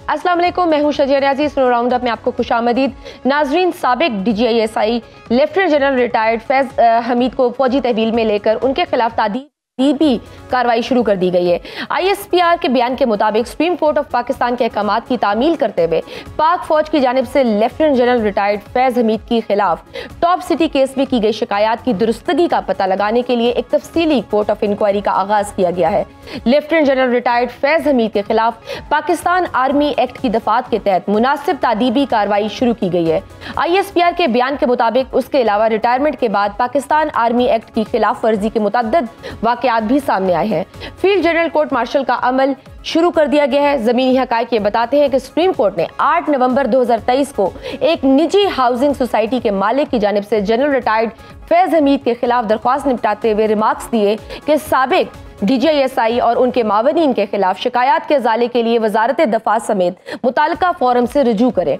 अस्सलाम वालेकुम, मैं हूं शजिया रियाजी। स्नो राउंड अप में आपको खुशामदीद। नाजरीन, साबिक DGISI lieutenant general retired Faiz Hamid को फौजी तहवील में लेकर उनके खिलाफ तादीबी कार्रवाई शुरू कर दी गई है। ISPR के बयान के मुताबिक सुप्रीम कोर्ट ऑफ पाकिस्तान के अहकामात की तामील करते हुए पाक फौज की जानिब से lieutenant general retired Faiz Hameed के खिलाफ टॉप सिटी केस में की गई शिकायत की दुरुस्तगी का पता लगाने के लिए एक तफसीली कोर्ट ऑफ इंक्वायरी का आगाज किया गया है। Lieutenant general retired Faiz Hameed के खिलाफ पाकिस्तान आर्मी एक्ट की दफात के तहत मुनासिब तादीबी कार्रवाई शुरू की गई है। ISPR के बयान के मुताबिक उसके अलावा रिटायरमेंट के बाद पाकिस्तान आर्मी एक्ट की खिलाफ वर्जी के मुतअद्दिद वाकयात भी सामने आए हैं। फील्ड जनरल कोर्ट मार्शल का अमल शुरू कर दिया गया है। जमीनी हकायक ये बताते हैं कि सुप्रीम कोर्ट ने 8 नवंबर 2023 को एक निजी हाउसिंग सोसाइटी के मालिक की जानिब से जनरल रिटायर्ड फैज हमीद के खिलाफ दरख्वास्त निपटाते हुए रिमार्क्स दिए कि साबिक DGISI और उनके मावनीन के खिलाफ शिकायत के अजाले के लिए वजारत दफा समेत मुताल्लिका फोरम से रुजू करें।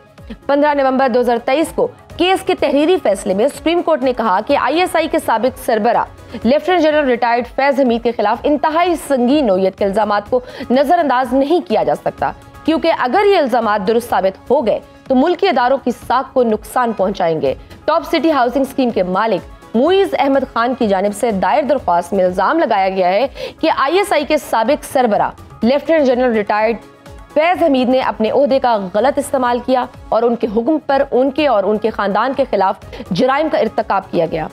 15 नवंबर 2023 को केस के तहरीरी फैसले में सुप्रीम कोर्ट ने कहा कि ISI के साबिक सरबरा lieutenant general retired Faiz Hameed के खिलाफ इंतहाई संगीन नौयत के इल्जामात को नजरअंदाज नहीं किया जा सकता, क्योंकि अगर ये इल्जामात दुरुस्त साबित हो गए तो मुल्की इदारों की साख को नुकसान पहुंचाएंगे। टॉप सिटी हाउसिंग स्कीम के मालिक मुइज अहमद खान की जानिब से दायर दरख्वास्त में इल्जाम लगाया गया है कि ISI के साबिक सरबरा lieutenant general retired Faiz Hameed ने अपने ओहदे का गलत इस्तेमाल किया और उनके हुक्म पर उनके और उनके खानदान के खिलाफ जराइम का इर्तकाब किया गया।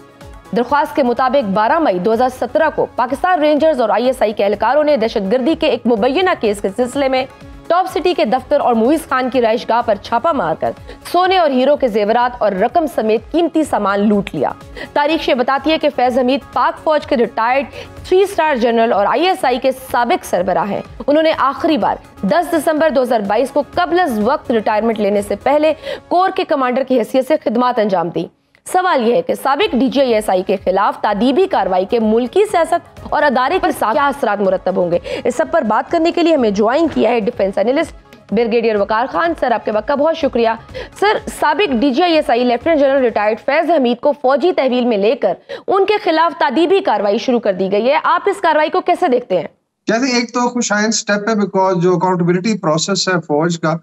दरख्वास्त के मुताबिक 12 मई 2017 को पाकिस्तान रेंजर्स और ISI के एहलकारों ने दहशतगर्दी के एक मुबैना केस के सिलसिले में टॉप सिटी के दफ्तर और मुइज खान की रहायशगाह पर छापा मारकर सोने और हीरो के जेवरात और रकम समेत कीमती सामान लूट लिया। तारीख ये बताती है कि फैज हमीद पाक फौज के रिटायर्ड 3 स्टार जनरल और ISI के साबिक सरबराह हैं। उन्होंने आखिरी बार 10 दिसंबर 2022 को कबल वक्त रिटायरमेंट लेने से पहले कोर के कमांडर की हैसियत से खिदमत अंजाम दी। सवाल यह है कि साबिक DGISI के खिलाफ तादीबी कार्रवाई के मुल्की सियासत और अदारे के साथ क्या असरात मुरतब होंगे। इस सब पर बात करने के लिए हमें ज्वाइन किया है डिफेंस एनालिस्ट ब्रिगेडियर वकार खान। सर, आपके वक्त का बहुत शुक्रिया। सर, साबिक DGISI lieutenant general retired Faiz Hamid को फौजी तहवील में लेकर उनके खिलाफ तादीबी कार्रवाई शुरू कर दी गई है। आप इस कार्रवाई को कैसे देखते हैं? कहते एक तो खुशाइन स्टेप है, बिकॉज जो अकाउंटेबिलिटी प्रोसेस है फौज का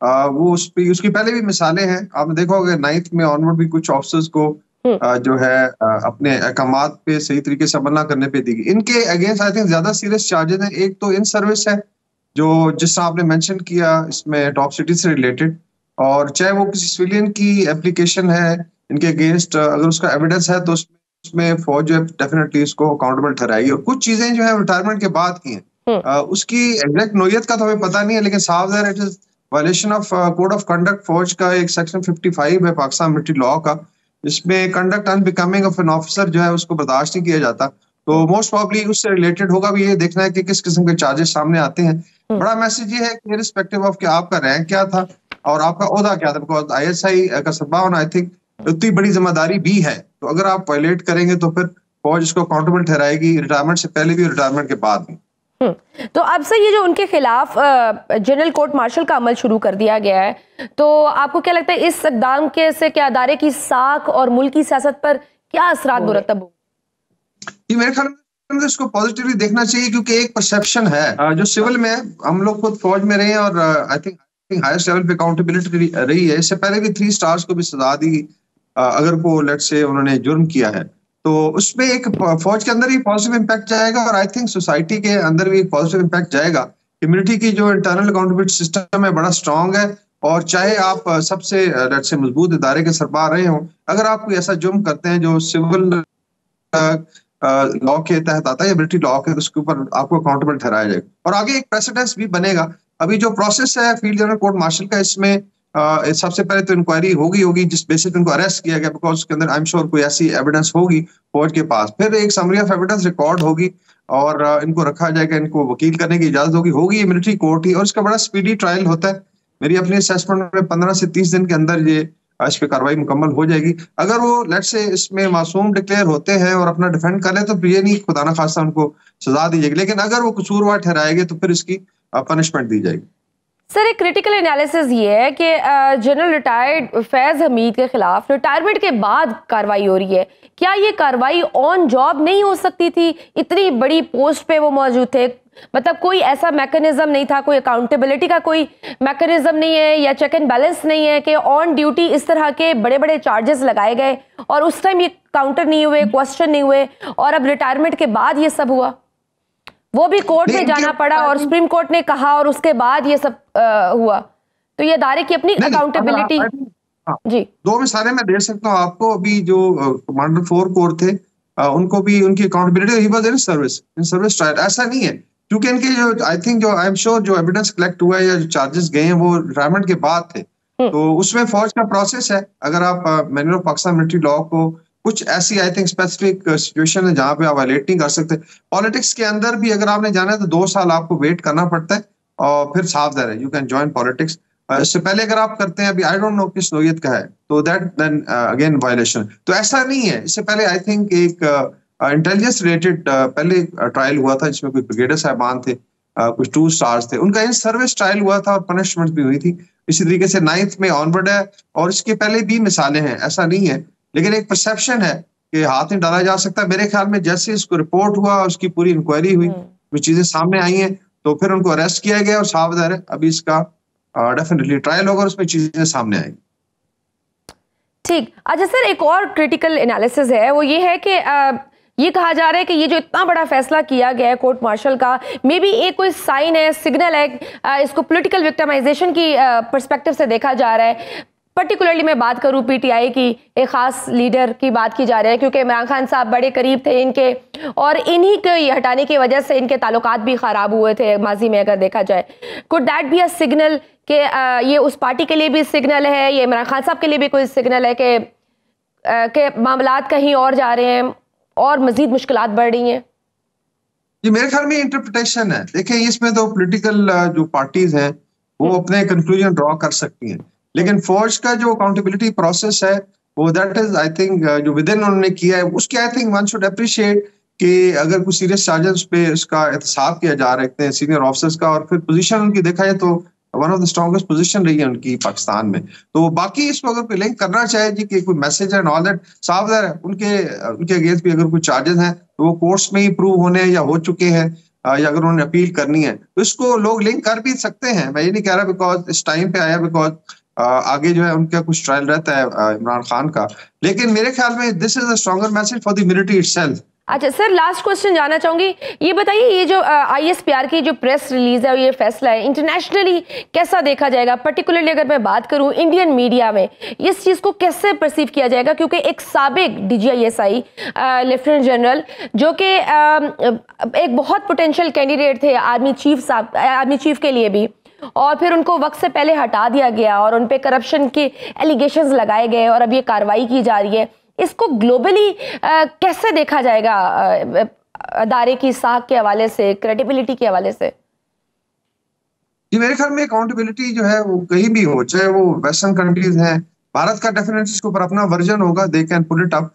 वो उसकी पहले भी मिसालें हैं। आपने देखा होगा 9th में ऑनवर्ड भी कुछ ऑफिसर्स को जो है अपने अहकामात पे सही तरीके से अमल ना करने पे दी गई। इनके अगेंस्ट आई थिंक ज्यादा सीरियस चार्जेस हैं। एक तो इन सर्विस है जो जिस आपने मेंशन किया इसमें टॉप सिटी से रिलेटेड, और चाहे वो किसी सिविलियन की एप्लीकेशन है इनके अगेंस्ट, अगर उसका एविडेंस है तो उसमें फौज जो है डेफिनेटली उसको अकाउंटेबल ठहराएगी। और कुछ चीजें जो है रिटायरमेंट के बाद की हैं, उसकी एग्जैक्ट नोयत का तो हमें पता नहीं है, लेकिन साफ है it is violation of code of conduct. फौज का एक सेक्शन 55 है पाकिस्तान मिलिट्री लॉ का, इसमें conduct unbecoming of an officer जो है उसको बर्दाश्त नहीं किया जाता। तो मोस्ट प्रॉब्ली उससे रिलेटेड होगा भी ये देखना है कि किस किस्म के चार्जेस सामने आते हैं। बड़ा मैसेज ये है कि रिस्पेक्टिव ऑफ कि आपका रैंक क्या था और आपका ओहदा क्या था, बिकॉज ISI का सरबराह होना आई थिंक उतनी बड़ी जिम्मेदारी भी है। तो अगर आप वायलेट करेंगे तो फिर फौज इसको अकाउंटेबल ठहराएगी, रिटायरमेंट से पहले भी, रिटायरमेंट के बाद भी। तो अब से ये जो उनके खिलाफ जनरल कोर्ट मार्शल का अमल शुरू कर दिया गया है, तो आपको क्या लगता है इस इक़दाम के से क्या अदारे की साख और मुल्की सियासत पर क्या असरात मुरतब होंगे? मेरे ख्याल में इसको पॉजिटिवली देखना चाहिए, क्योंकि एक परसेप्शन है जो सिविल में है, हम लोग खुद फौज में रहे हैं और आई थिंक हाईएस्ट लेवल पे अकाउंटेबिलिटी रही है। इससे पहले भी 3 स्टार्स को भी सजा दी अगर वो लेट्स से उन्होंने जुर्म किया है, तो उसमें एक फौज के अंदर ही पॉजिटिव इम्पैक्ट जाएगा और आई थिंक सोसाइटी के अंदर भी एक पॉजिटिव इम्पैक्ट जाएगा कि मिलिट्री की जो इंटरनल अकाउंटेबिलिटी सिस्टम है बड़ा स्ट्रांग है। और चाहे आप सबसे लेट्स से मजबूत इदारे के सरबराह रहे हों, अगर आप कोई ऐसा जुर्म करते हैं जो सिविल लॉ के तहत आता है या मिलिट्री लॉ के, तो उसके ऊपर आपको अकाउंटेबल ठहराया जाएगा और आगे एक प्रेसिडेंस भी बनेगा। अभी जो प्रोसेस है फील्ड जनरल कोर्ट मार्शल का, इसमें सबसे पहले तो इंक्वायरी होगी जिस बेसिस पे इनको अरेस्ट किया गया, बिकॉज उसके अंदर आई एम श्योर कोई ऐसी एविडेंस होगी फौज के पास। फिर एक समरी ऑफ एविडेंस रिकॉर्ड होगी और इनको रखा जाएगा, इनको वकील करने की इजाजत होगी। ये मिलिट्री कोर्ट ही, और इसका बड़ा स्पीडी ट्रायल होता है। मेरी अपनी असेसमेंट में 15 से 30 दिन के अंदर ये इस पे कार्रवाई मुकम्मल हो जाएगी। अगर वो लेट्स से इसमें मासूम डिक्लेयर होते हैं और अपना डिफेंड कर ले तो ये नहीं खुदा ना खास्ता उनको सजा दी जाएगी, लेकिन अगर वो कसूरवार ठहराएंगे तो फिर इसकी पनिशमेंट दी जाएगी। सर, एक क्रिटिकल एनालिसिस ये है कि जनरल रिटायर्ड फैज हमीद के खिलाफ रिटायरमेंट के बाद कार्रवाई हो रही है। क्या ये कार्रवाई ऑन जॉब नहीं हो सकती थी? इतनी बड़ी पोस्ट पे वो मौजूद थे, मतलब कोई ऐसा मैकेनिज्म नहीं था, कोई अकाउंटेबिलिटी का कोई मैकेनिज्म नहीं है या चेक एंड बैलेंस नहीं है कि ऑन ड्यूटी इस तरह के बड़े बड़े चार्जेस लगाए गए और उस टाइम ये काउंटर नहीं हुए, क्वेश्चन नहीं हुए और अब रिटायरमेंट के बाद ये सब हुआ। वो भी कोर्ट में जाना पड़ा और सुप्रीम कोर्ट ने कहा और उसके बाद ये सब हुआ। तो ये अदारे की अपनी अकाउंटेबिलिटी। जी, दो मिसालें मैं दे सकता हूँ आपको। अभी जो कमांडर 4 कोर थे, उनको भी उनकी accountability, he was in service trial. ऐसा नहीं है क्योंकि इनके जो आई थिंक जो आई एम श्योर जो एविडेंस कलेक्ट हुआ है या जो चार्जेस गए हैं वो रिटायरमेंट के बाद थे। तो उसमें फौज का प्रोसेस है। अगर आप manual of Pakistan military law को कुछ ऐसी आई थिंक स्पेसिफिक सिचुएशन है जहां पे आप वायलेट नहीं कर सकते। पॉलिटिक्स के अंदर भी अगर आपने जाना है तो 2 साल आपको वेट करना पड़ता है और फिर साफ दर है यू कैन ज्वाइन पॉलिटिक्स। इससे पहले अगर आप करते हैं, अभी आई डोंट नो किस नौयत का है, तो दैट देन अगेन वायलेशन। तो ऐसा नहीं है। इससे पहले आई थिंक एक इंटेलिजेंस रिलेटेड पहले ट्रायल हुआ था जिसमें कुछ ब्रिगेडियर साहबान थे, कुछ 2 स्टार्स थे, उनका इन सर्विस ट्रायल हुआ था और पनिशमेंट भी हुई थी। इसी तरीके से 9th में ऑनवर्ड है और इसके पहले भी मिसालें हैं, ऐसा नहीं है। लेकिन एक परसेप्शन है कि हाथ नहीं डाला जा सकता। मेरे ख्याल में जैसे इसको रिपोर्ट हुआ, उसकी पूरी इंक्वायरी हुई, कुछ चीजें सामने आई हैं, तो फिर उनको अरेस्ट किया गया और सावधान है अभी इसका डेफिनेटली ट्रायल होगा, उसमें चीजें सामने आएंगी। ठीक। अच्छा सर, एक और क्रिटिकल एनालिसिस है, वो ये है कि ये कहा जा रहा है कि ये जो इतना बड़ा फैसला किया गया है कोर्ट मार्शल का, मे बी एक कोई साइन है, सिग्नल है, इसको पॉलिटिकल विक्टिमाइजेशन की पर्सपेक्टिव से देखा जा रहा है। पर्टिकुलरली मैं बात करूं पीटीआई की, एक खास लीडर की बात की जा रही है क्योंकि इमरान खान साहब बड़े करीब थे इनके और इन्हीं के हटाने की वजह से इनके ताल्लुकात भी खराब हुए थे माजी में अगर देखा जाए। Could that be a signal कि ये उस पार्टी के लिए भी सिग्नल है, ये इमरान खान साहब के लिए भी कोई सिग्नल है कि मामलात कहीं और जा रहे हैं और मजीद मुश्किलात बढ़ रही हैं? ये मेरे ख्याल में इंटरप्रिटेशन है। देखिए, इसमें तो पॉलिटिकल जो पार्टीज हैं वो अपने कंक्लूजन ड्रॉ कर सकती हैं, लेकिन फौज का जो अकाउंटेबिलिटी प्रोसेस है वो दैट इज आई थिंक जो विद इन उन्होंने किया है, उसके I think one should appreciate कि अगर कुछ सीरियस चार्जेस पे उसका एहतसाब किया जा रहे हैं सीनियर ऑफिसर्स का, और फिर पोजीशन उनकी देखा जाए तो one of the strongest position रही है उनकी पाकिस्तान में। तो बाकी इसको अगर कोई लिंक करना चाहे जी कि कोई मैसेज है एंड ऑल दैट, साफ है उनके अगेंस्ट भी अगर कोई चार्जेस हैं तो वो कोर्ट्स में ही प्रूव होने या हो चुके हैं, या अगर उन्होंने अपील करनी है तो इसको लोग लिंक कर भी सकते हैं। मैं ये नहीं कह रहा बिकॉज इस टाइम पे आया, बिकॉज आगे जो है उनका कुछ ट्रायल रहता है इमरान खान का, लेकिन मेरे ख्याल में this is a stronger message for the military itself. अच्छा सर, लास्ट क्वेश्चन जानना चाहूंगी, ये बताइए ये जो ISPR की जो प्रेस रिलीज है और ये फैसला है इंटरनेशनली कैसा देखा जाएगा? पर्टिकुलरली अगर मैं बात करूं इंडियन मीडिया में इस चीज़ को कैसे परसीव किया जाएगा? क्योंकि एक साबिक DGISI लेफ्टिनेंट जनरल जो कि एक बहुत पोटेंशियल कैंडिडेट थे आर्मी चीफ के लिए भी, और फिर उनको वक्त से पहले हटा दिया गया और उन पे करप्शन के एलिगेशंस लगाए गए और अब ये कार्रवाई की जा रही है, इसको ग्लोबली कैसे देखा जाएगा अदारे की साख के हवाले से, क्रेडिबिलिटी के हवाले से? जी, मेरे ख्याल में अकाउंटेबिलिटी जो है वो कहीं भी हो, चाहे वो वेस्टर्न कंट्रीज हैं, भारत का डेफिनेटली इसके ऊपर अपना वर्जन होगा, they can put it up.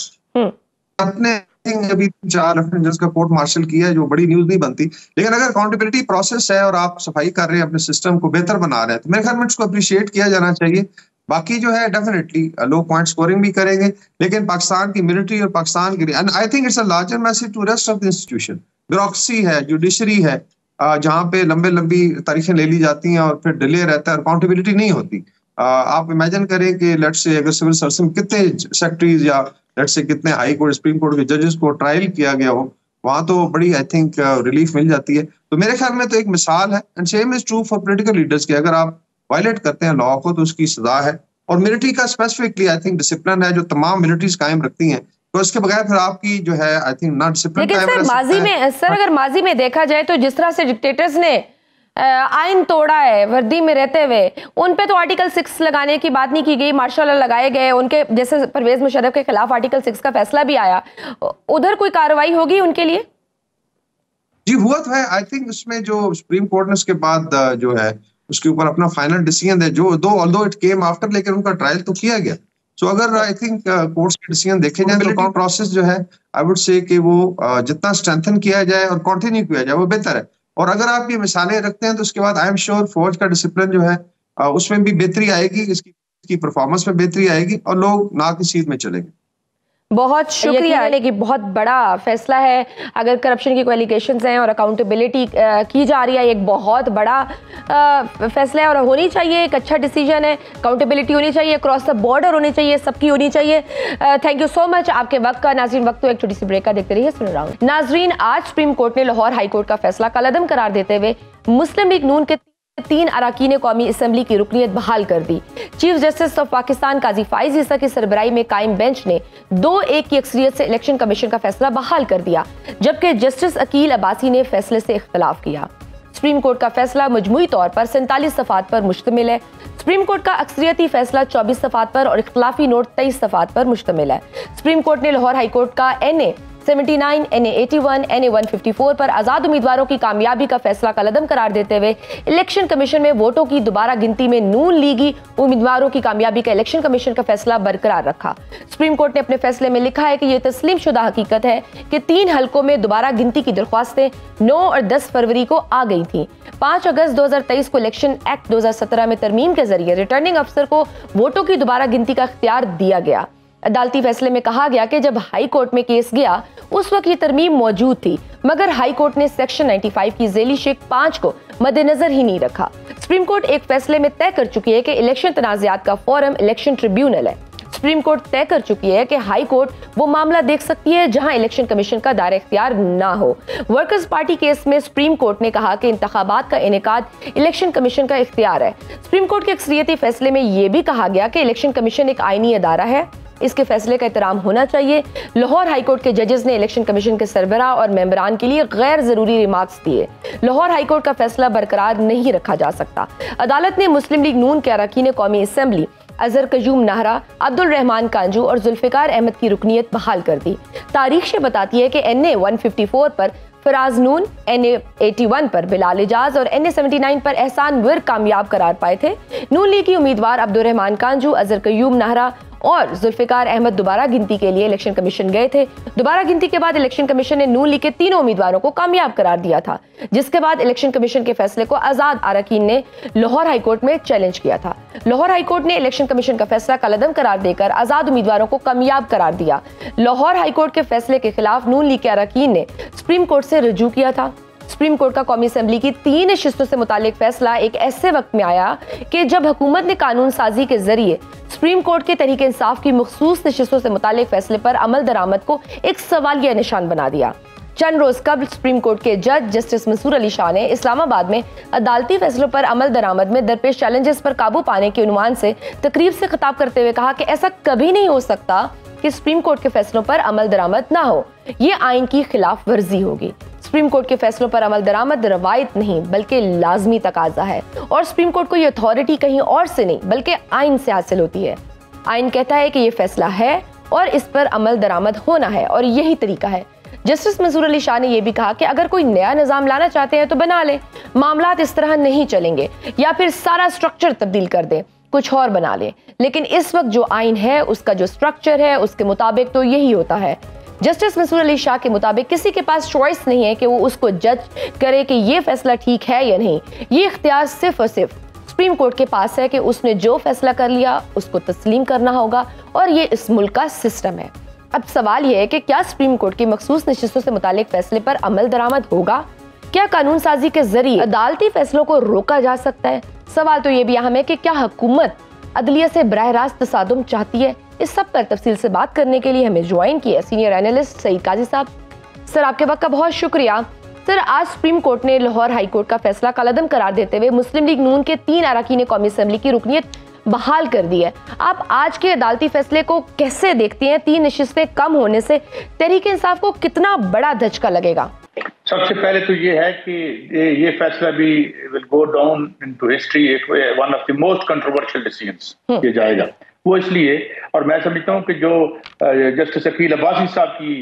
अपने अभी 4 लेफ्टिनेंट जनरल का कोर्ट मार्शल किया है जो बड़ी न्यूज नहीं बनती, लेकिन अगर अकाउंटेबिलिटी प्रोसेस है और आप सफाई कर रहे हैं, अपने सिस्टम को बेहतर बना रहे हैं, तो मेरे ख्याल में इसको अप्रिशिएट किया जाना चाहिए। बाकी जो है डेफिनेटली लोग पॉइंट स्कोरिंग भी करेंगे, लेकिन पाकिस्तान की मिलिट्री और पाकिस्तान की, and I think it's a larger message to rest of the institution, bureaucracy है, जुडिशरी है, जहां पे लंबी तारीखें ले ली जाती हैं और फिर डिले रहता है, अकाउंटेबिलिटी नहीं होती। आप इमेजिन करें कि लेट्स से अगर सिविल सर्विस में कितने सेक्रेटरीज या लेट्स से कितने हाई कोर्ट सुप्रीम कोर्ट के जजेस को ट्रायल किया गया हो, वहां तो बड़ी आई थिंक रिलीफ मिल जाती है। तो मेरे ख्याल में तो एक मिसाल है, and same is true for political leaders के, अगर आप वायलेट करते हैं लॉ को तो उसकी सजा है। और मिलिट्री का स्पेसिफिकली आई थिंक डिसिप्लिन है जो तमाम मिलिट्रीज कायम रखती हैं, तो उसके बगैर फिर आपकी जो है आई थिंक ना डिसिप्लिन कायम रह सकता है। अगर माजी में देखा जाए तो जिस तरह से डिक्टेटर्स ने आइन तोड़ा है वर्दी में रहते हुए, उन पे तो आर्टिकल 6 लगाने की बात नहीं की गई, मार्शल लगाए गए, उनके जैसे परवेज मुशर्रफ के खिलाफ आर्टिकल 6 का फैसला भी आया, उधर कोई कार्रवाई होगी उनके लिए? जी हुआ तो है, आई थिंक उसमें जो सुप्रीम कोर्ट ने उसके बाद जो है उसके ऊपर अपना फाइनल डिसीजन है, जो दो ऑल्दो इट केम आफ्टर, लेकिन उनका ट्रायल तो किया गया। सो अगर आई थिंक कोर्ट्स के डिसीजन देखे जाए तो प्रोसेस जो है आई वुड से कि वो जितना स्ट्रेंथन किया जाए और कंटिन्यू किया जाए वो बेहतर है। और अगर आप ये मिसालें रखते हैं तो उसके बाद आई एम श्योर फौज का डिसिप्लिन जो है उसमें भी बेहतरी आएगी, इसकी परफॉर्मेंस में बेहतरी आएगी और लोग ना की सीध में चलेंगे। बहुत शुक्रिया। कि बहुत बड़ा फैसला है, अगर करप्शन की कोई एलिगेशंस हैं और अकाउंटेबिलिटी की जा रही है, एक बहुत बड़ा फैसला है और होनी चाहिए, एक अच्छा डिसीजन है। अकाउंटेबिलिटी होनी चाहिए, क्रॉस द बॉर्डर होनी चाहिए, सबकी होनी चाहिए। थैंक यू सो मच आपके वक्त का। नाजरीन, वक्त तो एक छोटी सी ब्रेक का, देखते रहिए सुन राउंड। नाजरीन, आज सुप्रीम कोर्ट ने लाहौर हाई कोर्ट का फैसला कलअदम करार देते हुए मुस्लिम लीग नून के 3 अरकान कौमी असम्बली की रुकनीत बहाल कर दी। चीफ जस्टिस ऑफ पाकिस्तान काजी फाइज ईसा की सरबराही में कायम बेंच ने 2-1 की अक्सरियत से इलेक्शन कमीशन का फैसला बहाल कर दिया, जबकि जस्टिस अकील अब्बासी ने फैसले से इख्तलाफ किया। सुप्रीम कोर्ट का फैसला मजमूई तौर पर 47 सफ़ात पर मुश्तमिल है। सुप्रीम कोर्ट का अक्सरियती फैसला 24 सफ़ात पर और इख्तलाफी नोट 23 सफ़ात पर मुश्तमिल है। सुप्रीम कोर्ट ने लाहौर हाई कोर्ट का NA 79, NA 81, NA 154 पर आजाद उम्मीदवारों की कामयाबी का फैसला कलअदम करार देते हुए इलेक्शन कमीशन में वोटों की दोबारा गिनती में नून लीगी उम्मीदवारों की कामयाबी का इलेक्शन कमीशन का फैसला बरकरार रखा। सुप्रीम कोर्ट ने अपने फैसले में लिखा है कि यह तस्लीम शुदा हकीकत है कि 3 हलकों में दोबारा गिनती की दरख्वास्तें 9 और 10 फरवरी को आ गई थी। 5 अगस्त 2023 को इलेक्शन एक्ट 2017 में तरमीम के जरिए रिटर्निंग अफसर को वोटों की दोबारा गिनती का इख्तियार दिया गया। अदालती फैसले में कहा गया कि जब हाई कोर्ट में केस गया उस वक्त ये तरमीम मौजूद थी, मगर हाई कोर्ट ने सेक्शन 95 की झेली शेख 5 को मद्देनजर ही नहीं रखा। सुप्रीम कोर्ट एक फैसले में तय कर चुकी है कि इलेक्शन तनाज़ात का फोरम इलेक्शन ट्रिब्यूनल है। सुप्रीम कोर्ट तय कर चुकी है कि हाई कोर्ट वो मामला देख सकती है जहां इलेक्शन कमीशन का दायरा इख्तियार ना हो। वर्कर्स पार्टी केस में सुप्रीम कोर्ट ने कहा कि इंतखाबात का इनेकाद इलेक्शन कमीशन का इख्तियार है। सुप्रीम कोर्ट के अक्सरियती फैसले में यह भी कहा गया कि इलेक्शन कमीशन एक आईनी अदारा है, इसके फैसले का एहतराम होना चाहिए। लाहौर हाई कोर्ट के जजेस ने इलेक्शन कमीशन के सरबराह और मेंबरान के लिए गैर जरूरी रिमार्क्स दिए। लाहौर हाई कोर्ट का फैसला बरकरार नहीं रखा जा सकता। अदालत ने मुस्लिम लीग नून के अरकान कौमी असम्बली अजहर कयूम नाहरा, अब्दुल रहमान कांजू और जुल्फिकार अहमद की रुकनीत बहाल कर दी। तारीख से बताती है कि NA 154 पर फराज नून, NA 81 पर बिलाल इजाज और NA 79 पर एहसान विर कामयाब करार पाए थे। नून लीग की उम्मीदवार अब्दुल रहमान कांजू, अजहर कयूम नाहरा और जुल्फिकार अहमद दोबारा गिनती के लिए इलेक्शन कमीशन गए थे। दोबारा गिनती के बाद इलेक्शन कमीशन ने नून लीग के तीनों उम्मीदवारों को कामयाब करार दिया था, जिसके बाद इलेक्शन कमीशन के फैसले को आजाद अरकान ने लाहौर हाई कोर्ट में चैलेंज किया था। लाहौर हाई कोर्ट ने इलेक्शन कमीशन का फैसला कलअदम करार देकर आजाद उम्मीदवारों को कामयाब करार दिया। लाहौर हाई कोर्ट के फैसले के खिलाफ नून लीग के अरकान ने सुप्रीम कोर्ट से रुजू किया था। सुप्रीम कोर्ट का कौमी असम्बली की 3 नशिस्तों से मुतालिक फैसला एक ऐसे वक्त में आया कि जब हुकूमत ने कानून साजी के जरिए सुप्रीम कोर्ट के तहरीक इंसाफ की मखसूस नशिस्तों से मुतालिक फैसले पर अमल दरामद को एक सवालिया निशान बना दिया। चंद रोज कबल सुप्रीम कोर्ट के जज जस्टिस मंसूर अली शाह ने इस्लामाबाद में अदालती फैसलों पर अमल दरामद में दरपेश चैलेंजेस पर काबू पाने के उन्वान से तकरीब से खिताब करते हुए कहा कि ऐसा कभी नहीं हो सकता कि सुप्रीम कोर्ट के फैसलों पर अमल दरामद ना हो, ये आइन की खिलाफ वर्जी होगी। सुप्रीम कोर्ट के फैसलों पर अमल दरामद रवायत नहीं बल्कि लाजमी तकाजा है और सुप्रीम कोर्ट को ये अथॉरिटी कहीं और से नहीं बल्कि आइन से हासिल होती है। आइन कहता है कि ये फैसला है और इस पर अमल दरामद होना है और यही तरीका है। जस्टिस मंसूर अली शाह ने यह भी कहा कि अगर कोई नया निजाम लाना चाहते हैं तो बना ले, मामलात इस तरह नहीं चलेंगे, या फिर सारा स्ट्रक्चर तब्दील कर दे, कुछ और बना ले। लेकिन इस वक्त जो आइन है उसका जो स्ट्रक्चर है उसके मुताबिक तो यही होता है। जस्टिस मंसूर अली शाह के मुताबिक किसी के पास चॉइस नहीं है कि वो उसको जज करे कि ये फैसला ठीक है या नहीं। ये इख्तियार सिर्फ और सिर्फ सुप्रीम कोर्ट के पास है कि उसने जो फैसला कर लिया उसको तस्लीम करना होगा और ये इस मुल्क का सिस्टम है। अब सवाल यह है कि क्या सुप्रीम कोर्ट की मखसूस नशिस्तों से मुतालिक फैसले पर अमल दरामद होगा? क्या कानून साजी के जरिए अदालती फैसलों को रोका जा सकता है? सवाल तो ये भी अहम है कि क्या हुकूमत अदलिया से बराह रास्त तसादुम चाहती है? इस सब पर तफसील से बात करने के लिए हमें ज्वाइन किया सीनियर एनालिस्ट सईद काजी साहब। सर, आपके वक्त का बहुत शुक्रिया। सर, आज सुप्रीम कोर्ट ने लाहौर हाई कोर्ट का फैसला कलअदम करार देते हुए मुस्लिम लीग नून के 3 अरकान कौमी असम्बली की रुकनीत बहाल कर दी है। आप आज के अदालती फैसले को कैसे देखती हैं? 3 नशिस्तें कम होने से तहरीक इंसाफ को कितना बड़ा धचका लगेगा? सबसे पहले तो ये है कि ये फैसला भी will go down into history, one of the most controversial decisions ये जाएगा। वो इसलिए, और मैं समझता हूँ कि जो जस्टिस अकील अब्बासी साहब की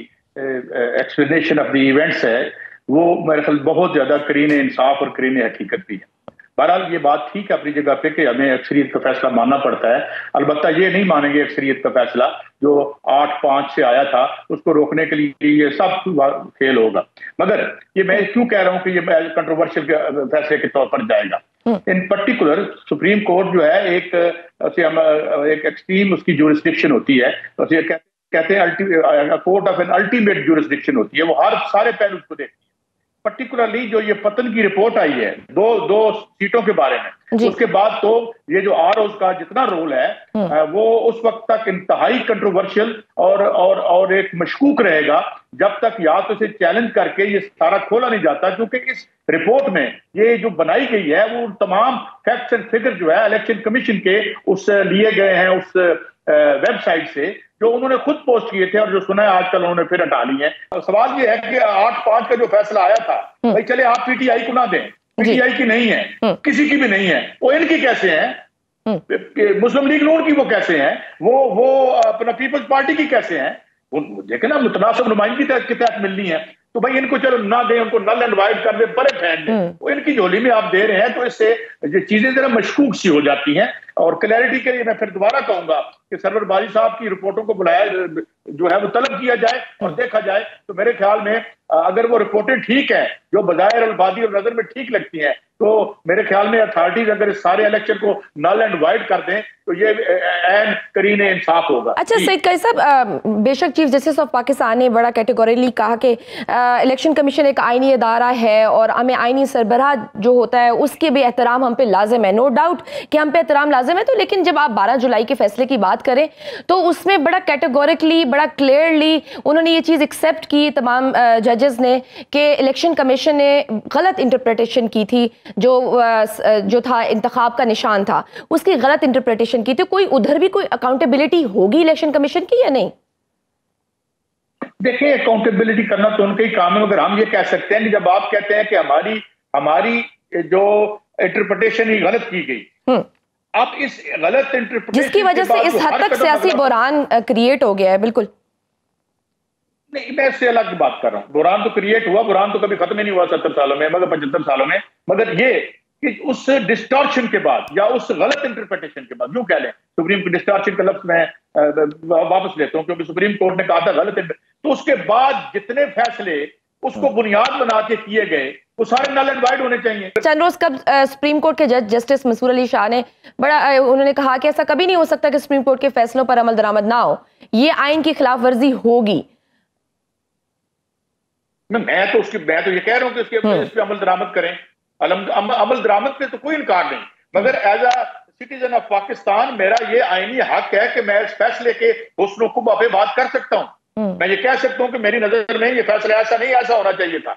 एक्सप्लेनेशन ऑफ द इवेंट्स है वो मेरे ख्याल बहुत ज्यादा करीन इंसाफ और करीन हकीकत भी है। बहरहाल ये बात ठीक है अपनी जगह पे कि हमें अक्सरियत का फैसला मानना पड़ता है। अलबत्ता ये नहीं मानेंगे अक्सरियत का फैसला जो 8-5 से आया था उसको रोकने के लिए ये सब खेल होगा। मगर ये मैं क्यों कह रहा हूँ कि ये कंट्रोवर्शियल फैसले के तौर पर जाएगा। इन पर्टिकुलर सुप्रीम कोर्ट जो है एक एक्सट्रीम उसकी जुरिस्डिक्शन होती है, तो कहते हैं court of an ultimate jurisdiction होती है, वो हर सारे पहलू को देखती है। पर्टिकुलरली जो ये पतन की रिपोर्ट आई है दो सीटों के बारे में, उसके बाद तो ये जो आरओ का जितना रोल है वो उस वक्त तक इंतहाई कंट्रोवर्शियल और एक मशकूक रहेगा जब तक या तो इसे चैलेंज करके ये सारा खोला नहीं जाता, क्योंकि इस रिपोर्ट में ये जो बनाई गई है वो तमाम फैक्ट्स एंड फिगर जो है इलेक्शन कमीशन के उस लिए गए हैं उस वेबसाइट से, जो उन्होंने खुद पोस्ट किए थे और जो सुना है आजकल उन्होंने फिर हटा ली है। सवाल ये है कि 8-5 का जो फैसला आया था, भाई चले आप पीटीआई को ना दें, पीटीआई की नहीं है, किसी की भी नहीं है, वो इनकी कैसे है, मुस्लिम लीग नून की वो कैसे हैं, वो अपना पीपल्स पार्टी की कैसे हैं, देखे ना मुतनासिब नुमाइंदगी के तहत मिलनी है, तो भाई इनको चलो ना दें, उनको नल एंड वाइड कर दे, परे फेंक दें, वो इनकी झोली में आप दे रहे हैं, तो इससे ये चीजें जरा मशकूक सी हो जाती हैं। और क्लैरिटी के लिए मैं फिर दोबारा कहूंगा कि सरवर बारी साहब की रिपोर्टों को बुलाया जो है वो तलब किया जाए और देखा जाए, तो मेरे ख्याल में अगर वो रिपोर्टें ठीक है जो बजाय अल्फादी और नजर में ठीक लगती हैं, तो मेरे ख्याल में अथॉरिटीज अगर इस सारे इलेक्शन को नल एंड वाइड कर दें तो ये ऐन करीने इंसाफ होगा। अच्छा सईद काजी साहब, बेशक चीफ जस्टिस ऑफ पाकिस्तान ने बड़ा कैटेगोरिकली कहा कि इलेक्शन कमीशन एक आईनी अदारा है और हमें आईनी सरबराह जो होता है उसके भी एहतराम हम पे लाजिम है, नो डाउट कि हम पे एहतराम लाजिम है। तो लेकिन जब आप 12 जुलाई के फैसले की बात करें तो उसमें बड़ा कैटेगोरिकली बड़ा क्लियरली उन्होंने ये चीज़ एक्सेप्ट की तमाम जजेस ने कि इलेक्शन कमीशन ने गलत इंटरप्रिटेशन की थी, जो था इंतखाब का निशान था उसकी गलत इंटरप्रिटेशन की थी। कोई उधर भी कोई अकाउंटेबिलिटी होगी इलेक्शन कमीशन की या नहीं? देखिए, अकाउंटेबिलिटी करना तो उनका ही काम है, मगर हम ये कह सकते हैं कि जब आप कहते हैं कि हमारी जो इंटरप्रिटेशन ही गलत की गई, आप इस गलत इंटरप्रिटेशन जिसकी वजह से इस हद तक सियासी बुरान क्रिएट हो गया है। बिल्कुल नहीं, मैं इससे अलग बात कर रहा हूँ। बुरान तो क्रिएट हुआ, बुरान तो कभी खत्म ही नहीं हुआ 70 सालों में, मगर 75 सालों में, मगर ये कि उस डिस्टॉर्शन के बाद या उस गलत इंटरप्रिटेशन के बाद, यूं कह लें, सुप्रीम कोर्ट डिस्टॉर्शन का लफ्ज मैं वापस लेता हूं क्योंकि सुप्रीम कोर्ट ने कहा था गलत, तो उसके बाद जितने फैसले उसको बुनियाद बना के किए गए वो सारे नल एंड वाइड होने चाहिए। चंद रोज कब सुप्रीम कोर्ट के जज जस्टिस मंसूर अली शाह ने उन्होंने कहा कि ऐसा कभी नहीं हो सकता कि सुप्रीम कोर्ट के फैसलों पर अमल दरामद ना हो, ये आइन की खिलाफ वर्जी होगी। मैं तो ये कह रहा हूं कि इस पे अमल दरामद करें, अमल दरामद पे तो कोई इनकार नहीं, मगर as a citizen of Pakistan मेरा ये आईनी हक है कि मैं इस फैसले के हुस्न खुबा पे बात कर सकता हूँ। मैं ये कह सकता हूँ कि मेरी नजर में ये फैसला ऐसा नहीं, ऐसा होना चाहिए था,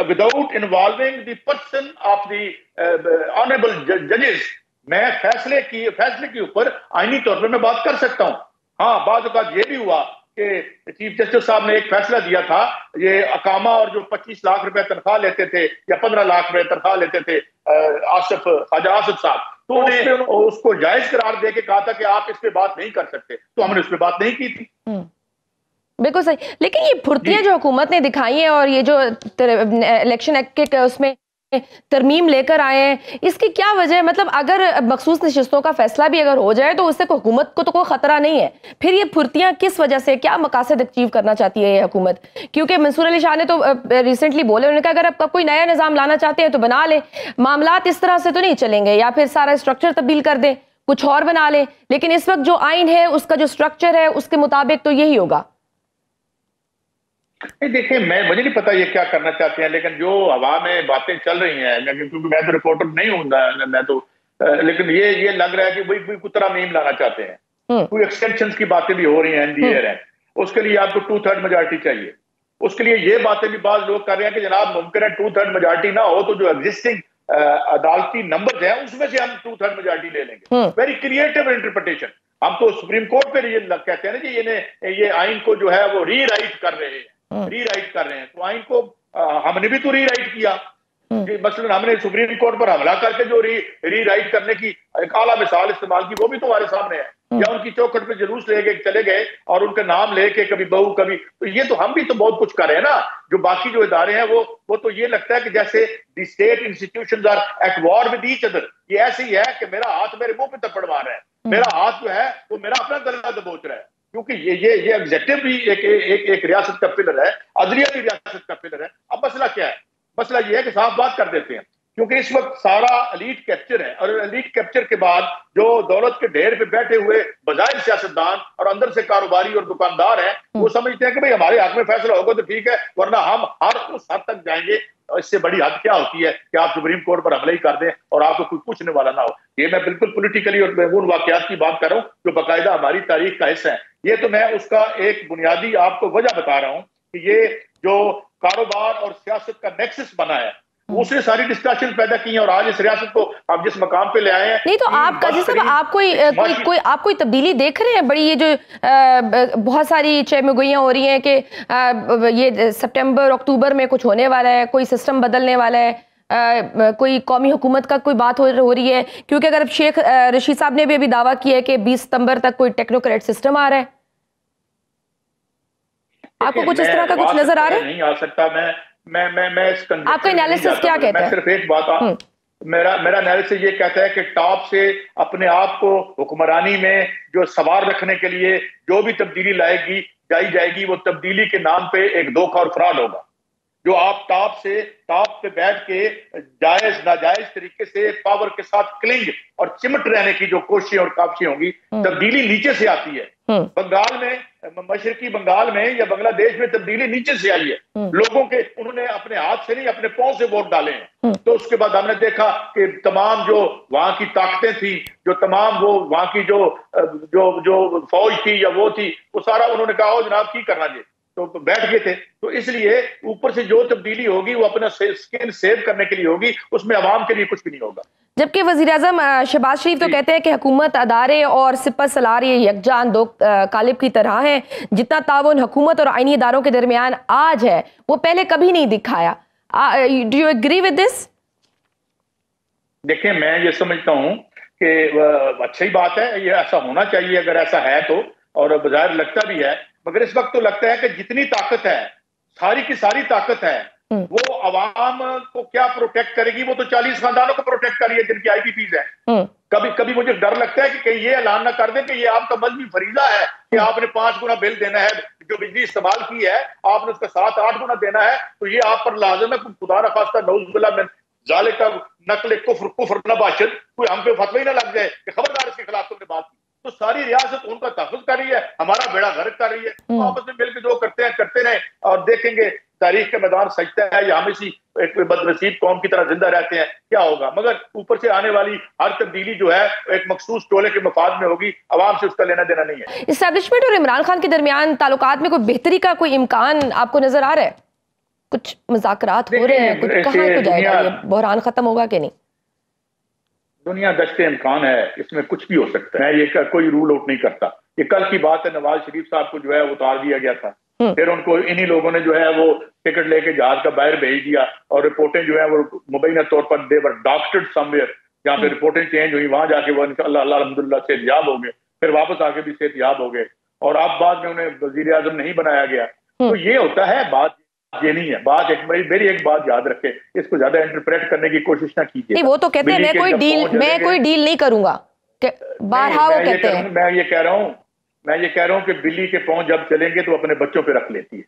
without involving the person of the honourable जजेस। मैं फैसले के ऊपर आईनी तौर पर मैं बात कर सकता हूँ। हाँ, बात औकात ये भी हुआ कि चीफ जस्टिस साहब ने एक फैसला दिया था, ये अकामा और जो 25 लाख रुपए तनख्वाह लेते थे या 15 लाख रुपए तनख्वाह लेते थे ख्वाजा आसिफ साहब, तो उन्होंने उसको जायज करार दे के कहा था कि आप इस पे बात नहीं कर सकते, तो हमने उस पे बात नहीं की थी। बिल्कुल सही, लेकिन ये फुर्तियां जो हुकूमत ने दिखाई हैं और ये जो इलेक्शन एक्ट के उसमें तरमीम लेकर आए हैं, इसकी क्या वजह है? मतलब अगर मखसूस नशिस्तों का फैसला भी अगर हो जाए तो उससे हुकूमत को तो कोई खतरा नहीं है, फिर ये फुर्तियां किस वजह से, क्या मकासद अचीव करना चाहती है ये हुकूमत? क्योंकि मंसूर अली शाह ने तो रिसेंटली बोले, उन्होंने कहा अगर आप कोई नया निज़ाम लाना चाहते हैं तो बना ले, मामलात इस तरह से तो नहीं चलेंगे, या फिर सारा स्ट्रक्चर तब्दील कर दें, कुछ और बना ले, लेकिन इस वक्त जो आइन है उसका जो स्ट्रक्चर है उसके मुताबिक तो यही होगा। देखिए, मुझे नहीं पता ये क्या करना चाहते हैं, लेकिन जो हवा में बातें चल रही हैं, क्योंकि मैं तो रिपोर्टर नहीं हूं, मैं तो लेकिन ये लग रहा है कि वही कोई तरमीम लाना चाहते हैं, कोई एक्सटेंशन की बातें भी हो रही हैं एनडीए है, उसके लिए आपको 2/3 मेजॉरिटी चाहिए। उसके लिए ये बातें भी बात लोग कर रहे हैं कि जनाब मुमकिन है 2/3 मेजॉरिटी ना हो तो जो एग्जिस्टिंग अदालती नंबर है उसमें से हम 2/3 मेजॉरिटी ले लेंगे। Very creative interpretation. हम तो सुप्रीम कोर्ट पे ये कहते हैं ना कि ये आइन को जो है वो रीराइट कर रहे हैं, तो आइन को हमने भी तो रीराइट किया। मसलन हमने सुप्रीम कोर्ट पर हमला करके जो रीराइट करने की एक आला मिसाल इस्तेमाल की, वो भी तुम्हारे सामने है। या उनकी चौखट पे जुलूस लेके चले गए और उनका नाम लेके कभी बहू कभी, तो ये तो हम भी तो बहुत कुछ कर रहे हैं ना। जो बाकी जो इदारे हैं वो तो ये लगता है कि जैसे the state institutions are at war with each other. ये ऐसे ही है कि मेरा हाथ मेरे मुंह पे थप्पड़ मार रहा है, मेरा हाथ जो है वो मेरा अपना गला दबोच रहा है, क्योंकि ये एग्जेक्टिव भी एक रियासत का पिलर है, अदलिया भी रियासत का पिलर है। अब मसला क्या है? मसला ये है कि साफ बात कर देते हैं क्योंकि इस वक्त सारा एलीट कैप्चर है, और एलीट कैप्चर के बाद जो दौलत के ढेर पे बैठे हुए बजाय सियासतदान और अंदर से कारोबारी और दुकानदार हैं, वो समझते हैं कि भाई हमारे हक में फैसला होगा तो ठीक है, वरना हम हर उस हद तक जाएंगे। इससे बड़ी हद क्या होती है कि आप सुप्रीम कोर्ट पर हमला ही कर दें और आपको कोई पूछने वाला ना हो। ये मैं बिल्कुल पॉलिटिकली और उन वाकयात की बात कर रहा हूँ जो बाकायदा हमारी तारीख का हिस्सा है। ये तो मैं उसका एक बुनियादी आपको वजह बता रहा हूँ कि ये जो कारोबार और सियासत का नेक्सस बना है, उसने सारी डिस्कशन पैदा की है, और आज इस रियासत को आप जिस मकाम पे ले आए हैं। नहीं तो आप काजी साहब, आप कोई तब्दीली देख रहे हैं? बड़ी ये जो बहुत सारी चहमगोइयां हो रही हैं कि ये सितंबर अक्टूबर में कुछ होने वाला है, कोई सिस्टम बदलने वाला है, कोई कौमी हुकूमत का कोई बात हो रही है, क्योंकि अगर शेख रशीद साहब ने भी अभी दावा किया है कि 20 सितंबर तक कोई टेक्नोक्रेट सिस्टम आ रहा है। आपको कुछ इस तरह का कुछ नजर आ रहा है? नहीं आ सकता। मैं इस आपका एनालिसिस क्या कहता है? मैं सिर्फ एक बात, मेरा एनालिसिस ये कहता है कि टॉप से अपने आप को हुक्मरानी में जो सवार रखने के लिए जो भी तब्दीली जाएगी, वो तब्दीली के नाम पे एक धोखा और फ्रॉड होगा। जो आप टॉप पे बैठ के जायज नाजायज तरीके से पावर के साथ क्लिंग और चिमट रहने की जो कोशिशें और काबशें होंगी, तब्दीली नीचे से आती है। बंगाल में, मशरकी बंगाल में या बांग्लादेश में तब्दीली नीचे से आई है। लोगों के, उन्होंने अपने हाथ से नहीं अपने पांव से वोट डाले हैं। तो उसके बाद हमने देखा कि तमाम जो वहां की ताकतें थी, जो तमाम वो वहां की जो फौज थी या वो थी, वो सारा उन्होंने कहा हो जनाब की करना जी, तो बैठ गए थे। तो इसलिए ऊपर से जो तब्दीली होगी वो अपना स्किन सेव करने के लिए होगी, उसमें आवाम के लिए कुछ भी नहीं होगा। जबकि वज़ीर-ए-आज़म शहबाज शरीफ तो कहते हैं कि हुकूमत, अदारे और सिपह सलार ये यकजान दो कालिब की तरह हैं। जितना ताउन हुकूमत और आईनी इदारों के दरमियान आज है वो पहले कभी नहीं दिखाया। Do you agree with this? देखिए, मैं ये समझता हूँ कि अच्छी बात है, ये ऐसा होना चाहिए अगर ऐसा है तो, और बाजार लगता भी है। मगर इस वक्त तो लगता है कि जितनी ताकत है, सारी की सारी ताकत है, वो अवाम को क्या प्रोटेक्ट करेगी? वो तो 40 खानदानों को प्रोटेक्ट कर रही है जिनकी IPPs है। कभी मुझे डर लगता है कि कहीं ये ऐलान ना कर दें कि ये आपका मजहबी फरीजा है कि आपने 5 गुना बिल देना है, जो बिजली इस्तेमाल की है आपने उसका 7-8 गुना देना है, तो ये आप पर लाजिम है। खुदा न खास्ता नऊज़ुबिल्लाह मिन ज़ालिका नक़्ल कुफ्र नबाशत, कोई हम पे फतवा ही ना लग जाए कि खबरदार इसके खिलाफ तुमने बात की। तो सारी रियासत उनका तहफ़्फ़ुज़ कर रही है, हमारा बेड़ा गर्क कर रही है। तो आपस में मिलकर जो करते हैं करते रहे, और देखेंगे तारीख का मैदान सजता है या हम इसी एक बदनसीब कौम की तरह जिंदा रहते हैं, क्या होगा। मगर ऊपर से आने वाली हर तब्दीली जो है एक मखसूस टोले के मफाद में होगी, आवाम से उसका लेना देना नहीं है। इस्टेब्लिशमेंट और इमरान खान के दरमियान ताल्लुकात में कोई बेहतरी का कोई इम्कान आपको नजर आ रहा है? कुछ मुज़ाकरात हो रहे हैं, कुछ कहाँ को जाएगा ये बहरान खत्म होगा कि नहीं? दुनिया दश्ते इम्कान है, इसमें कुछ भी हो सकता है। ये कोई रूल आउट नहीं करता। ये कल की बात है, नवाज शरीफ साहब को जो है उतार दिया गया था, फिर उनको इन्हीं लोगों ने जो है वो टिकट लेके जहाज का बाहर भेज दिया, और रिपोर्टें जो है वो मुबैना तौर पर दे वर डॉक्टर्ड समवेयर, जहाँ पे रिपोर्टें चेंज हुई, वहां जाके वो अल्हम्दुलिल्लाह सेहतयाब हो गए, फिर वापस आके भी सेहतयाब हो गए, और अब बाद में उन्हें वजीर आजम नहीं बनाया गया। तो ये होता है, बात ये नहीं है। बात मेरी एक बात याद रखे, इसको ज्यादा इंटरप्रेट करने की कोशिश ना कीजिए। नहीं, वो तो कहते हैं मैं कोई डील नहीं करूंगा, बारहा वो कहते हैं। मैं ये कह रहा हूँ कि बिल्ली के पांव जब चलेंगे तो अपने बच्चों पे रख लेती है।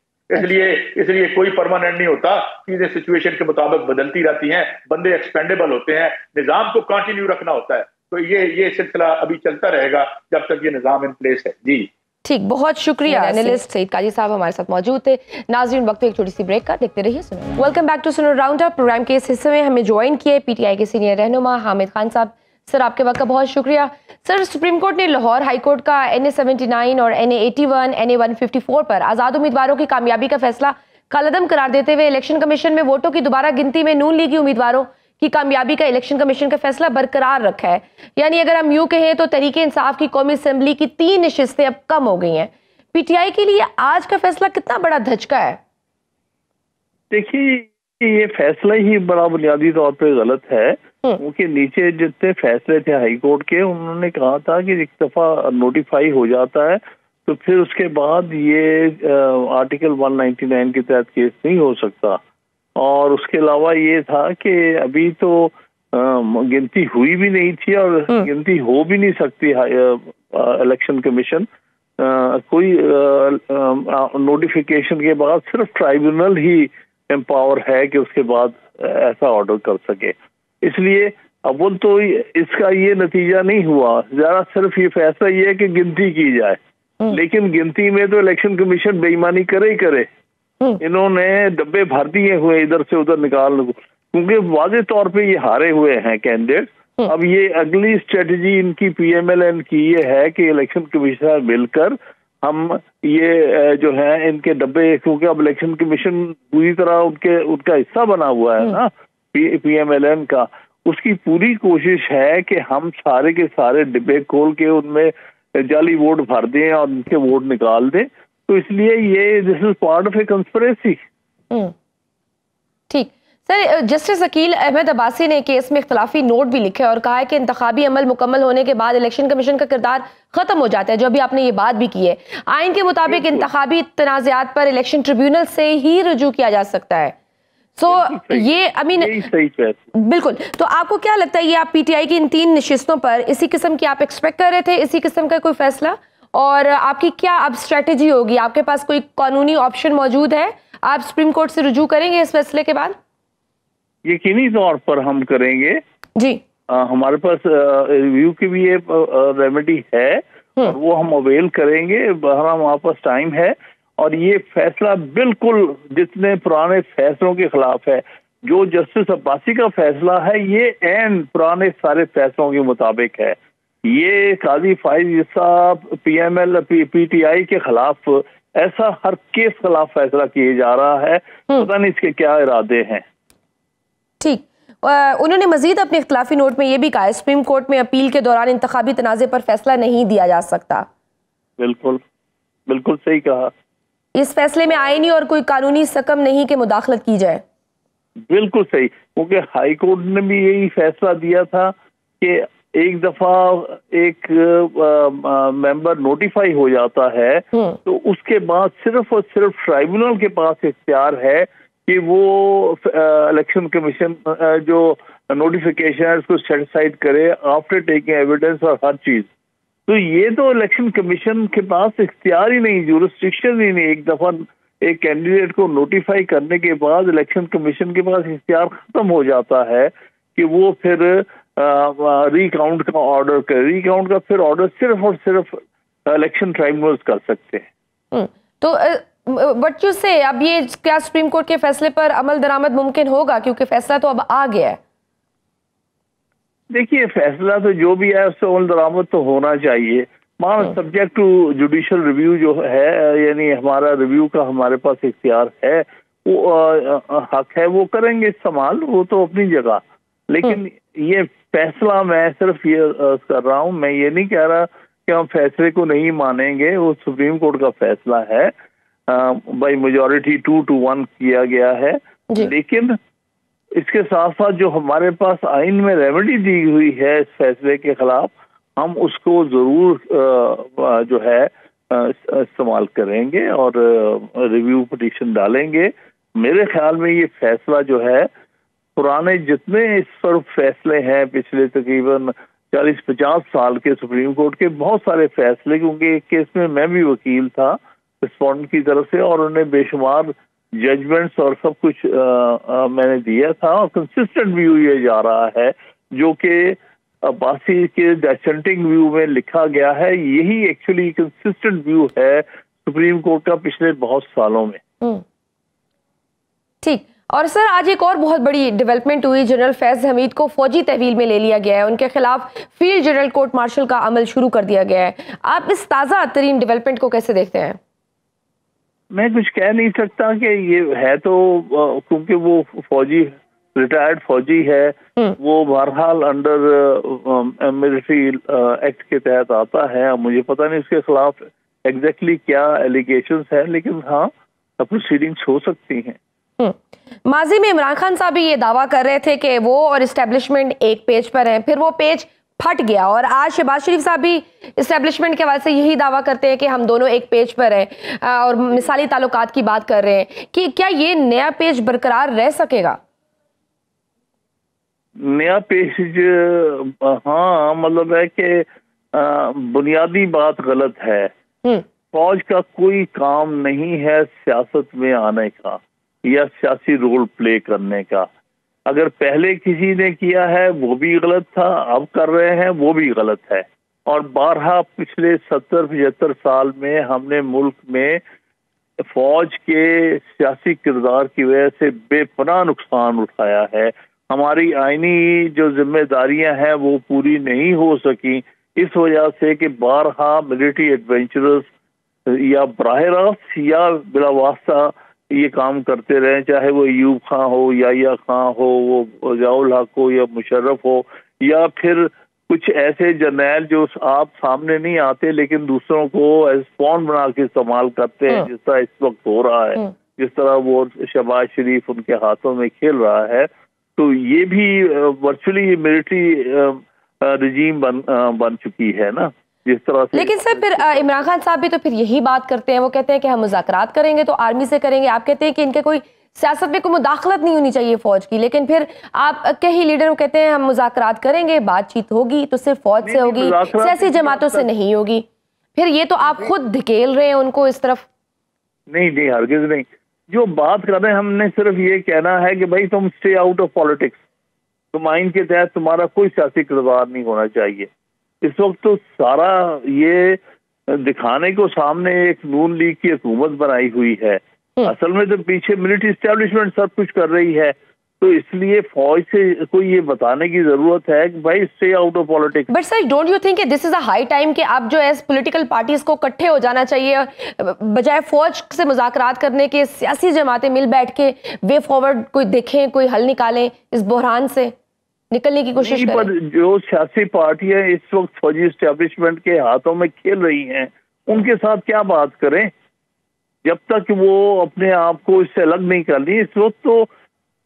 इसलिए कोई परमानेंट नहीं होता, चीजें सिचुएशन के मुताबिक बदलती रहती हैं, बंदे एक्सपेंडेबल होते हैं, निजाम को कंटिन्यू रखना होता है। तो ये सिलसिला अभी चलता रहेगा जब तक ये निजाम इन प्लेस है। जी ठीक, बहुत शुक्रिया। एनालिस्ट सईद काजी साहब हमारे साथ मौजूद थे। नाज़रीन, वक्त एक छोटी सी ब्रेक का, देखते रहिए सुनो। वेलकम बैक टू सुनो राउंड अप। प्रोग्राम के इस हिस्से में हमें ज्वाइन किए PTI के सीनियर रहनुमा हामिद खान साहब। सर, आपके वक्त का बहुत शुक्रिया। सर, सुप्रीम कोर्ट ने लाहौर हाई कोर्ट का NA 79 और NA 81 NA 154 पर आज़ाद उम्मीदवारों की कामयाबी का फैसला कलअदम करार देते हुए इलेक्शन कमीशन में वोटों की दोबारा गिनती में नून लीगी उम्मीदवारों की कामयाबी का इलेक्शन कमीशन का फैसला बरकरार रखा है। यानी अगर हम यूं कहें तो तहरीक इंसाफ की कौमी असेंबली की 3 नशिस्तें अब कम हो गई हैं। PTI के लिए आज का फैसला कितना बड़ा धचका है? देखिए, ये फैसला ही बड़ा बुनियादी तौर पे गलत है, क्योंकि नीचे जितने फैसले थे हाई कोर्ट के, उन्होंने कहा था कि एक दफा नोटिफाई हो जाता है तो फिर उसके बाद ये आर्टिकल 199 के तहत केस नहीं हो सकता। और उसके अलावा ये था कि अभी तो गिनती हुई भी नहीं थी और गिनती हो भी नहीं सकती। इलेक्शन कमीशन कोई नोटिफिकेशन के बाद सिर्फ ट्राइब्यूनल ही एम्पावर है कि उसके बाद ऐसा ऑर्डर कर सके। इसलिए अव्वल तो इसका ये नतीजा नहीं हुआ, जरा सिर्फ ये फैसला ये है कि गिनती की जाए, लेकिन गिनती में तो इलेक्शन कमीशन बेईमानी करे ही करे। इन्होंने डब्बे भर दिए हुए इधर से उधर निकाल, क्योंकि वाजे तौर पे ये हारे हुए हैं कैंडिडेट। अब ये अगली स्ट्रेटजी इनकी पीएमएलएन की ये है कि इलेक्शन कमिश्नर मिलकर हम ये जो है इनके डब्बे, क्योंकि अब इलेक्शन कमीशन पूरी तरह उनका हिस्सा बना हुआ है ना पीएमएलएन का, उसकी पूरी कोशिश है कि हम सारे के सारे डिब्बे खोल के उनमें जाली वोट भर दें और उनके वोट निकाल दें। तो इसलिए ये this is part of A conspiracy. ठीक सर, जस्टिस अकील अहमद अब्बासी ने केस में इख्तलाफी नोट भी लिखे और कहा है कि इंतखाबी अमल मुकम्मल होने के बाद इलेक्शन कमीशन का किरदार खत्म हो जाता है, जो अभी आपने ये बात भी की है। आइन के मुताबिक इंतखाबी तनाज़ात पर इलेक्शन ट्रिब्यूनल से ही रुजू किया जा सकता है। ये बिल्कुल। तो आपको क्या लगता है, ये आप पीटीआई की इन 3 नशिस्तों पर इसी किस्म की आप एक्सपेक्ट कर रहे थे, इसी किस्म का कोई फैसला, और आपकी क्या अब स्ट्रेटेजी होगी? आपके पास कोई कानूनी ऑप्शन मौजूद है? आप सुप्रीम कोर्ट से रुजू करेंगे इस फैसले के बाद? यकीनी तौर पर हम करेंगे जी। हमारे पास रिव्यू की भी ये रेमेडी है और वो हम अवेल करेंगे, हमारे पास टाइम है। और ये फैसला बिल्कुल जितने पुराने फैसलों के खिलाफ है, जो जस्टिस अब्बासी का फैसला है ये एंड पुराने सारे फैसलों के मुताबिक है। ये काजी फाइज साहब पीटीआई के खिलाफ ऐसा हर केस खिलाफ फैसला किए जा रहा है, पता नहीं इसके क्या इरादे हैं। ठीक, उन्होंने मजीद अपने इख्तलाफी नोट में ये भी कहा है सुप्रीम कोर्ट में अपील के दौरान इंतखाबी तनाज़े पर फैसला नहीं दिया जा सकता। बिल्कुल बिल्कुल सही कहा। इस फैसले में आईनी और कोई कानूनी सकम नहीं कि मुदाखलत की जाए। बिल्कुल सही, क्योंकि हाई कोर्ट ने भी यही फैसला दिया था कि एक दफा एक मेंबर नोटिफाई हो जाता है तो उसके बाद सिर्फ और सिर्फ ट्राइब्यूनल के पास इख्तियार है कि वो इलेक्शन कमीशन जो नोटिफिकेशन है उसको सेटिसाइड करे आफ्टर टेकिंग एविडेंस और हर चीज। तो ये तो इलेक्शन कमीशन के पास इख्तियार ही नहीं, ज्यूरिसडिक्शन ही नहीं। एक दफा एक कैंडिडेट को नोटिफाई करने के बाद इलेक्शन कमीशन के पास इख्तियार खत्म हो जाता है कि वो फिर रिकाउंट का ऑर्डर करे। रिकाउंट का फिर ऑर्डर सिर्फ और सिर्फ इलेक्शन ट्राइब्यूनल्स कर सकते हैं। तो बच्चों से अब ये क्या सुप्रीम कोर्ट के फैसले पर अमल दरामद मुमकिन होगा, क्योंकि फैसला तो अब आ गया है? देखिए, फैसला तो जो भी है उससे अमल दरामद तो होना चाहिए, मगर सब्जेक्ट टू जुडिशियल रिव्यू जो है, यानी हमारा रिव्यू का हमारे पास इख्तियार है, वो हक है, वो करेंगे इस्तेमाल, वो तो अपनी जगह। लेकिन ये फैसला मैं सिर्फ ये कर रहा हूँ, मैं ये नहीं कह रहा कि हम फैसले को नहीं मानेंगे। वो सुप्रीम कोर्ट का फैसला है, बाई मेजॉरिटी 2-1 किया गया है। लेकिन इसके साथ साथ जो हमारे पास आइन में रेमेडी दी हुई है इस फैसले के खिलाफ, हम उसको जरूर जो है इस्तेमाल करेंगे और रिव्यू पिटीशन डालेंगे। मेरे ख्याल में ये फैसला जो है, पुराने जितने इस पर फैसले हैं पिछले तकरीबन 40-50 साल के सुप्रीम कोर्ट के बहुत सारे फैसले, क्योंकि एक केस में मैं भी वकील था रिस्पोंडेंट की तरफ से, और उन्हें बेशुमार जजमेंट्स और सब कुछ मैंने दिया था, और कंसिस्टेंट व्यू ये जा रहा है जो कि अब्बासी के डिसेंटिंग व्यू में लिखा गया है। यही एक्चुअली कंसिस्टेंट व्यू है सुप्रीम कोर्ट का पिछले बहुत सालों में। ठीक, और सर आज एक और बहुत बड़ी डेवलपमेंट हुई, जनरल फैज हमीद को फौजी तहवील में ले लिया गया है, उनके खिलाफ फील्ड जनरल कोर्ट मार्शल का अमल शुरू कर दिया गया है। आप इस ताज़ा तरीन डेवलपमेंट को कैसे देखते हैं? मैं कुछ कह नहीं सकता कि ये है तो, क्योंकि वो फौजी रिटायर्ड फौजी है, वो बहरहाल अंडर मिलिट्री एक्ट के तहत आता है। मुझे पता नहीं उसके खिलाफ एग्जैक्टली क्या एलिगेशंस है, लेकिन हाँ प्रोसीडिंग्स हो सकती हैं। माजी में इमरान खान साहब भी ये दावा कर रहे थे कि वो और एस्टेब्लिशमेंट एक पेज पर हैं, फिर वो पेज फट गया, और आज शहबाज शरीफ साहब भी एस्टेब्लिशमेंट के हवाले से यही दावा करते हैं कि हम दोनों एक पेज पर हैं, और मिसाली ताल्लुकात की बात कर रहे हैं कि क्या ये नया पेज बरकरार रह सकेगा? नया पेज, हाँ, मतलब है कि बुनियादी बात गलत है। फौज का कोई काम नहीं है सियासत में आने का या सियासी रोल प्ले करने का। अगर पहले किसी ने किया है वो भी गलत था, अब कर रहे हैं वो भी गलत है। और बारहा पिछले 70-75 साल में हमने मुल्क में फौज के सियासी किरदार की वजह से बेपनाह नुकसान उठाया है। हमारी आईनी जो जिम्मेदारियां हैं वो पूरी नहीं हो सकी इस वजह से कि बारहा मिलिट्री एडवेंचरर्स या बराह रास्त या बिला वास्ता ये काम करते रहे, चाहे वो अयूब खां हो, याहिया खां हो, वो ज़ियाउल हक हो या मुशर्रफ हो, या फिर कुछ ऐसे जर्नैल जो आप सामने नहीं आते लेकिन दूसरों को स्पॉन बना के इस्तेमाल करते हैं, जिस तरह इस वक्त हो रहा है, जिस तरह वो शहबाज शरीफ उनके हाथों में खेल रहा है। तो ये भी वर्चुअली मिलिट्री रजीम बन चुकी है ना, जिस तरह से। लेकिन सर फिर इमरान खान साहब भी तो फिर यही बात करते हैं, वो कहते हैं कि हम मुज़ाकरात करेंगे तो आर्मी से करेंगे। आप कहते हैं कि इनके कोई सियासत में कोई मुदाखलत नहीं होनी चाहिए फौज की, लेकिन फिर आप के ही लीडर वो कहते हैं हम मुज़ाकरात करेंगे, बातचीत होगी तो सिर्फ फौज से होगी, सियासी जमातों से नहीं होगी। फिर ये तो आप खुद धकेल रहे हैं उनको इस तरफ। नहीं, हरगिज नहीं। जो बात कर रहे हैं हमने सिर्फ ये कहना है कि भाई तुम स्टे आउट ऑफ पॉलिटिक्स, तुम आइन के तहत तुम्हारा कोई सियासी किरदार नहीं होना चाहिए। इस वक्त तो सारा ये दिखाने को सामने एक नून लीग की हुकूमत बनाई हुई है, असल में तो पीछे मिलिट्री एस्टेब्लिशमेंट सब कुछ कर रही है। तो इसलिए फौज से कोई ये बताने की जरूरत है कि भाई stay out of politics. But sir don't you think this is a high time कि आप जो एज पॉलिटिकल पार्टीज को इकट्ठे हो जाना चाहिए, बजाय फौज से मुज़ाकरात करने के सियासी जमातें मिल बैठ के वे फॉरवर्ड कोई देखें, कोई हल निकालें, इस बहरान से निकलने की कोशिश करें। पर जो सियासी पार्टियां इस वक्त फौजी एस्टेब्लिशमेंट के हाथों में खेल रही हैं उनके साथ क्या बात करें, जब तक वो अपने आप को इससे अलग नहीं कर ली। इस वक्त तो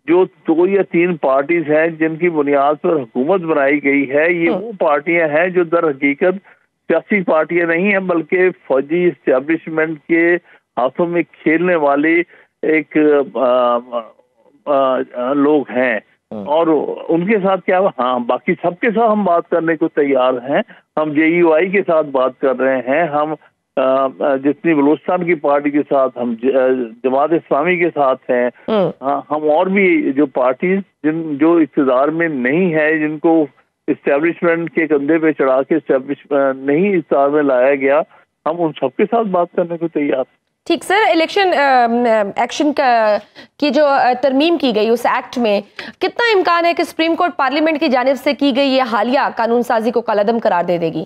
जो 2 या 3 पार्टीज हैं जिनकी बुनियाद पर हुकूमत बनाई गई है, ये वो पार्टियां हैं जो दर हकीकत सियासी पार्टियां नहीं हैं बल्कि फौजी एस्टेब्लिशमेंट के हाथों में खेलने वाले एक लोग हैं। और उनके साथ क्या, हाँ बाकी सबके साथ हम बात करने को तैयार हैं। हम JUI के साथ बात कर रहे हैं, हम जितनी बलूचिस्तान की पार्टी के साथ, हम जमात इस्लामी के साथ हैं, हम और भी जो पार्टीज जो इक़्तिदार में नहीं है, जिनको इस्टेब्लिशमेंट के कंधे पे चढ़ा के नहीं इक़्तिदार में लाया गया, हम उन सबके साथ बात करने को तैयार। ठीक सर, इलेक्शन एक्शन की जो तरमीम की गई उस एक्ट में कितना इम्कान है कि सुप्रीम कोर्ट पार्लियामेंट की जानिब से की गई ये हालिया कानून साजी को कालादम करार दे देगी?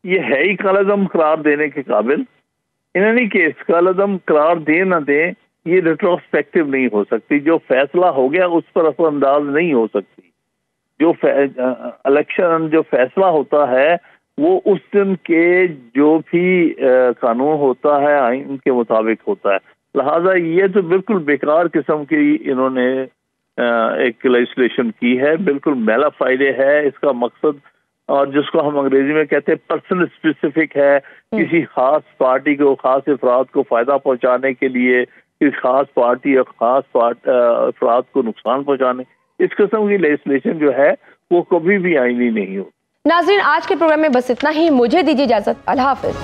ये है ही कालादम करार देने के काबिल। इन एनी केस कालादम करार दे ना दे, ये रेट्रोस्पेक्टिव नहीं हो सकती। जो फैसला हो गया उस पर असरअंदाज नहीं हो सकती। जो इलेक्शन जो फैसला होता है वो उस दिन के जो भी कानून होता है आइन के मुताबिक होता है। लिहाजा ये तो बिल्कुल बेकार किस्म की इन्होंने एक लेजिस्लेशन की है, बिल्कुल मैला फायदे है इसका मकसद, और जिसको हम अंग्रेजी में कहते हैं पर्सनल स्पेसिफिक है, किसी खास पार्टी को, खास अफराद को फायदा पहुंचाने के लिए, किसी खास पार्टी और खास अफराद को नुकसान पहुंचाने। इस किस्म की लेजिस्लेशन जो है वो कभी भी आईनी नहीं हो। नाज़रीन, आज के प्रोग्राम में बस इतना ही। मुझे दीजिए इजाजत। अल्लाह हाफिज।